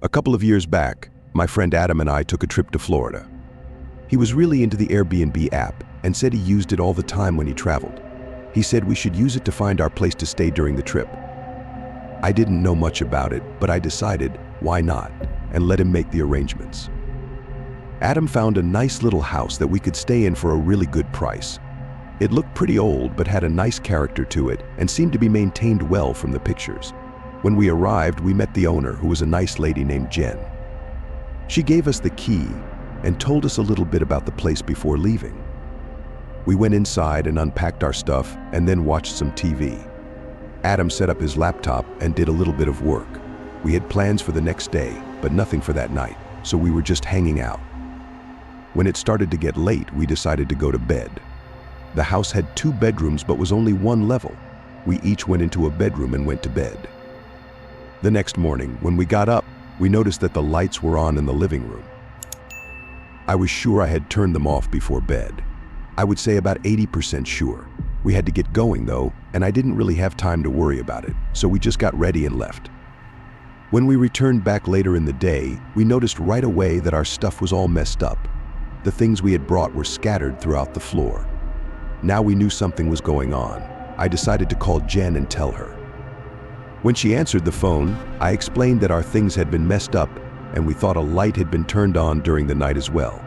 A couple of years back, my friend Adam and I took a trip to Florida. He was really into the Airbnb app and said he used it all the time when he traveled. He said we should use it to find our place to stay during the trip. I didn't know much about it, but I decided, why not, and let him make the arrangements. Adam found a nice little house that we could stay in for a really good price. It looked pretty old, but had a nice character to it and seemed to be maintained well from the pictures. When we arrived, we met the owner, who was a nice lady named Jen. She gave us the key and told us a little bit about the place before leaving. We went inside and unpacked our stuff and then watched some TV. Adam set up his laptop and did a little bit of work. We had plans for the next day, but nothing for that night, so we were just hanging out. When it started to get late, we decided to go to bed. The house had 2 bedrooms but was only 1 level. We each went into a bedroom and went to bed. The next morning, when we got up, we noticed that the lights were on in the living room. I was sure I had turned them off before bed. I would say about 80% sure. We had to get going though, and I didn't really have time to worry about it, so we just got ready and left. When we returned back later in the day, we noticed right away that our stuff was all messed up. The things we had brought were scattered throughout the floor. Now we knew something was going on. I decided to call Jen and tell her. When she answered the phone, I explained that our things had been messed up and we thought a light had been turned on during the night as well.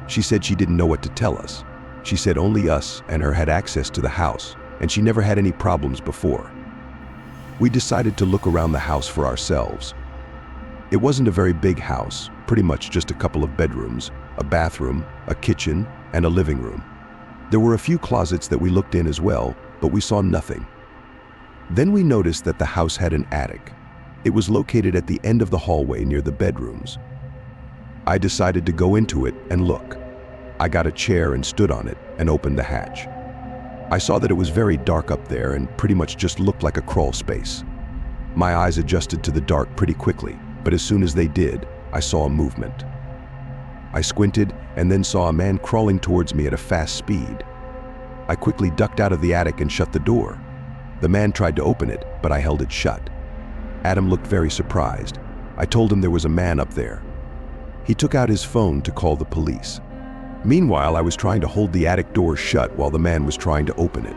She said she didn't know what to tell us. She said only us and her had access to the house, and she never had any problems before. We decided to look around the house for ourselves. It wasn't a very big house, pretty much just a couple of bedrooms, a bathroom, a kitchen, and a living room. There were a few closets that we looked in as well, but we saw nothing. Then we noticed that the house had an attic. It was located at the end of the hallway near the bedrooms. I decided to go into it and look. I got a chair and stood on it and opened the hatch. I saw that it was very dark up there and pretty much just looked like a crawl space. My eyes adjusted to the dark pretty quickly, but as soon as they did, I saw a movement. I squinted and then saw a man crawling towards me at a fast speed. I quickly ducked out of the attic and shut the door. The man tried to open it, but I held it shut. Adam looked very surprised. I told him there was a man up there. He took out his phone to call the police. Meanwhile, I was trying to hold the attic door shut while the man was trying to open it.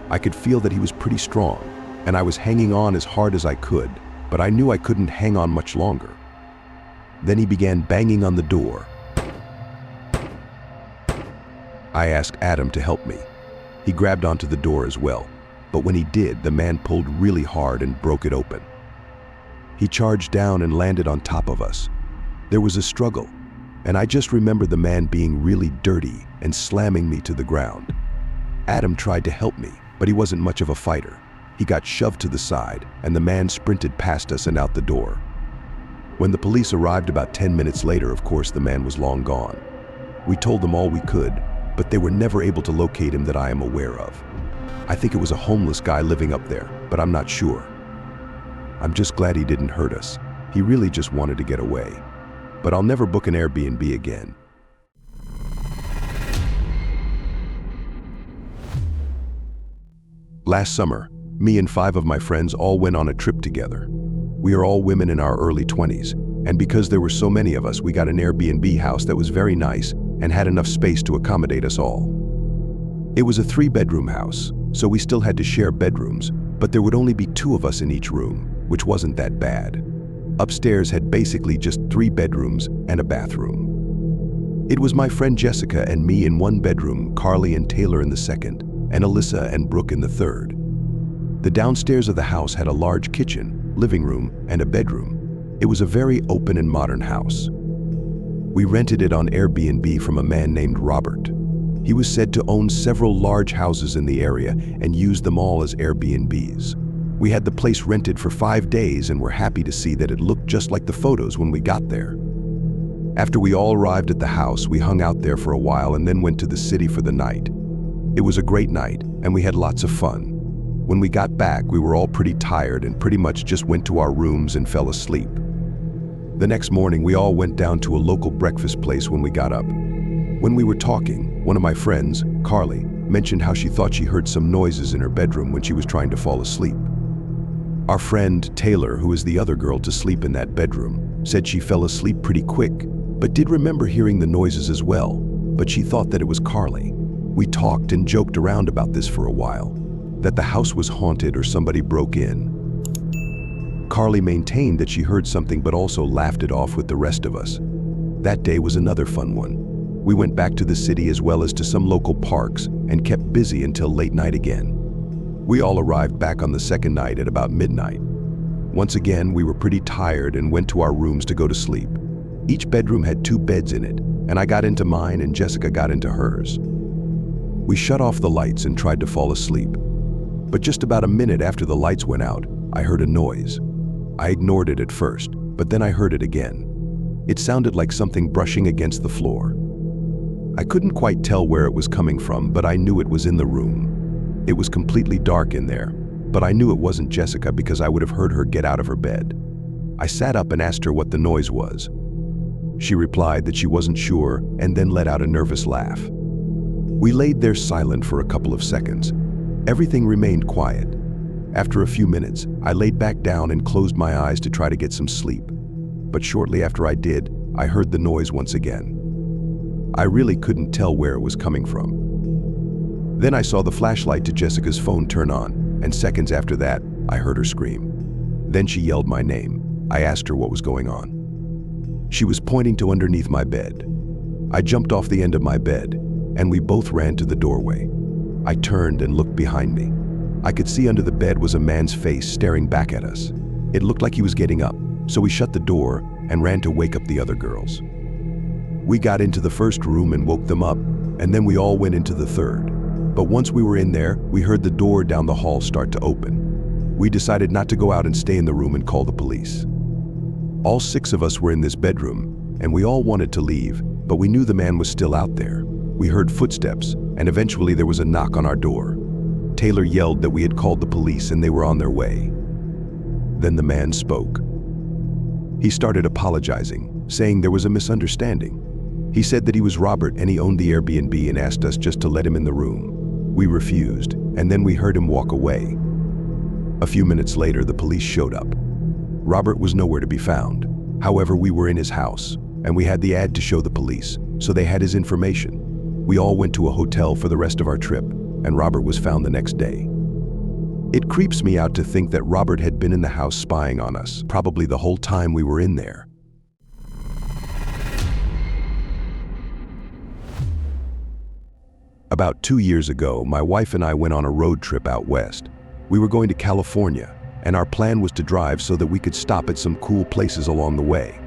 I could feel that he was pretty strong, and I was hanging on as hard as I could, but I knew I couldn't hang on much longer. Then he began banging on the door. I asked Adam to help me. He grabbed onto the door as well, but when he did, the man pulled really hard and broke it open. He charged down and landed on top of us. There was a struggle, and I just remember the man being really dirty and slamming me to the ground. Adam tried to help me, but he wasn't much of a fighter. He got shoved to the side, and the man sprinted past us and out the door. When the police arrived about 10 minutes later, of course, the man was long gone. We told them all we could, but they were never able to locate him that I am aware of. I think it was a homeless guy living up there, but I'm not sure. I'm just glad he didn't hurt us. He really just wanted to get away. But I'll never book an Airbnb again. Last summer, me and 5 of my friends all went on a trip together. We are all women in our early 20s, and because there were so many of us, we got an Airbnb house that was very nice and had enough space to accommodate us all. It was a 3-bedroom house, so we still had to share bedrooms, but there would only be 2 of us in each room, which wasn't that bad. Upstairs had basically just 3 bedrooms and a bathroom. It was my friend Jessica and me in 1 bedroom, Carly and Taylor in the 2nd, and Alyssa and Brooke in the 3rd. The downstairs of the house had a large kitchen, living room, and a bedroom. It was a very open and modern house. We rented it on Airbnb from a man named Robert. He was said to own several large houses in the area and used them all as Airbnbs. We had the place rented for 5 days and were happy to see that it looked just like the photos when we got there. After we all arrived at the house, we hung out there for a while and then went to the city for the night. It was a great night and we had lots of fun. When we got back, we were all pretty tired and pretty much just went to our rooms and fell asleep. The next morning, we all went down to a local breakfast place when we got up. When we were talking, one of my friends, Carly, mentioned how she thought she heard some noises in her bedroom when she was trying to fall asleep. Our friend, Taylor, who is the other girl to sleep in that bedroom, said she fell asleep pretty quick, but did remember hearing the noises as well, but she thought that it was Carly. We talked and joked around about this for a while, that the house was haunted or somebody broke in. Carly maintained that she heard something but also laughed it off with the rest of us. That day was another fun one. We went back to the city as well as to some local parks and kept busy until late night again. We all arrived back on the second night at about midnight. Once again, we were pretty tired and went to our rooms to go to sleep. Each bedroom had 2 beds in it, and I got into mine and Jessica got into hers. We shut off the lights and tried to fall asleep. But just about a minute after the lights went out, I heard a noise. I ignored it at first, but then I heard it again. It sounded like something brushing against the floor. I couldn't quite tell where it was coming from, but I knew it was in the room. It was completely dark in there, but I knew it wasn't Jessica because I would have heard her get out of her bed. I sat up and asked her what the noise was. She replied that she wasn't sure and then let out a nervous laugh. We laid there silent for a couple of seconds. Everything remained quiet. After a few minutes, I laid back down and closed my eyes to try to get some sleep. But shortly after I did, I heard the noise once again. I really couldn't tell where it was coming from. Then I saw the flashlight to Jessica's phone turn on, and seconds after that, I heard her scream. Then she yelled my name. I asked her what was going on. She was pointing to underneath my bed. I jumped off the end of my bed, and we both ran to the doorway. I turned and looked behind me. I could see under the bed was a man's face staring back at us. It looked like he was getting up, so we shut the door and ran to wake up the other girls. We got into the first room and woke them up, and then we all went into the third. But once we were in there, we heard the door down the hall start to open. We decided not to go out and stay in the room and call the police. All 6 of us were in this bedroom, and we all wanted to leave, but we knew the man was still out there. We heard footsteps, and eventually there was a knock on our door. Taylor yelled that we had called the police and they were on their way. Then the man spoke. He started apologizing, saying there was a misunderstanding. He said that he was Robert and he owned the Airbnb and asked us just to let him in the room. We refused, and then we heard him walk away. A few minutes later, the police showed up. Robert was nowhere to be found. However, we were in his house, and we had the ad to show the police, so they had his information. We all went to a hotel for the rest of our trip, and Robert was found the next day. It creeps me out to think that Robert had been in the house spying on us, probably the whole time we were in there. About 2 years ago, my wife and I went on a road trip out west. We were going to California, and our plan was to drive so that we could stop at some cool places along the way.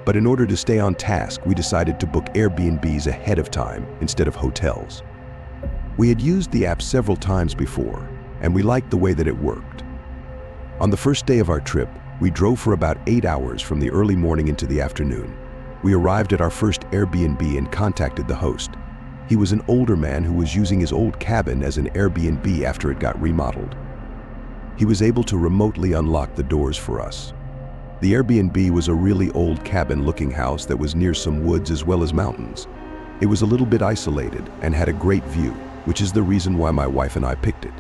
But in order to stay on task, we decided to book Airbnbs ahead of time instead of hotels. We had used the app several times before, and we liked the way that it worked. On the first day of our trip, we drove for about 8 hours from the early morning into the afternoon. We arrived at our first Airbnb and contacted the host. He was an older man who was using his old cabin as an Airbnb after it got remodeled. He was able to remotely unlock the doors for us. The Airbnb was a really old cabin-looking house that was near some woods as well as mountains. It was a little bit isolated and had a great view, which is the reason why my wife and I picked it.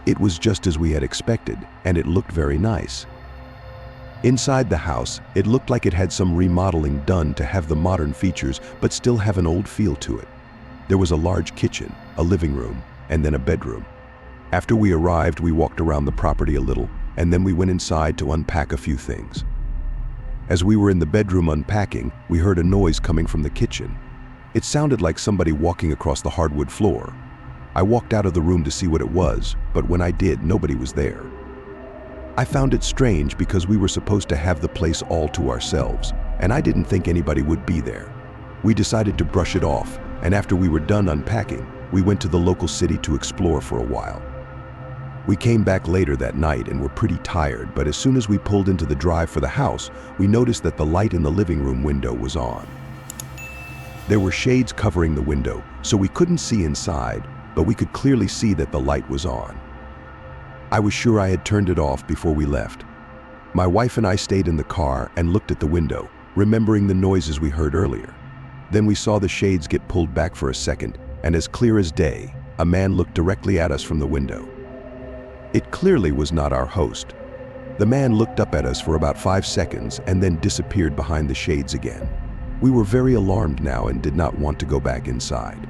It was just as we had expected, and it looked very nice. Inside the house, it looked like it had some remodeling done to have the modern features but still have an old feel to it. There was a large kitchen, a living room, and then a bedroom. After we arrived, we walked around the property a little, and then we went inside to unpack a few things. As we were in the bedroom unpacking, we heard a noise coming from the kitchen. It sounded like somebody walking across the hardwood floor. I walked out of the room to see what it was, but when I did, nobody was there. I found it strange because we were supposed to have the place all to ourselves, and I didn't think anybody would be there. We decided to brush it off, and after we were done unpacking, we went to the local city to explore for a while. We came back later that night and were pretty tired, but as soon as we pulled into the drive for the house, we noticed that the light in the living room window was on. There were shades covering the window, so we couldn't see inside, but we could clearly see that the light was on. I was sure I had turned it off before we left. My wife and I stayed in the car and looked at the window, remembering the noises we heard earlier. Then we saw the shades get pulled back for a second, and as clear as day, a man looked directly at us from the window. It clearly was not our host, The man looked up at us for about 5 seconds and then disappeared behind the shades again. We were very alarmed now and did not want to go back inside.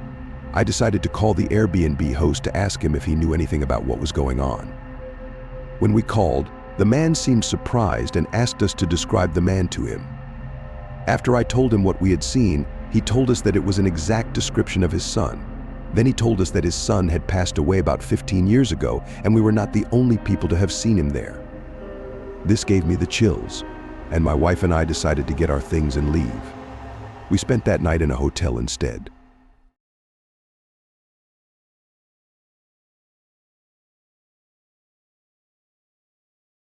I decided to call the Airbnb host to ask him if he knew anything about what was going on. When we called, the man seemed surprised and asked us to describe the man to him. After I told him what we had seen, he told us that it was an exact description of his son. Then he told us that his son had passed away about 15 years ago, and we were not the only people to have seen him there. This gave me the chills, and my wife and I decided to get our things and leave. We spent that night in a hotel instead.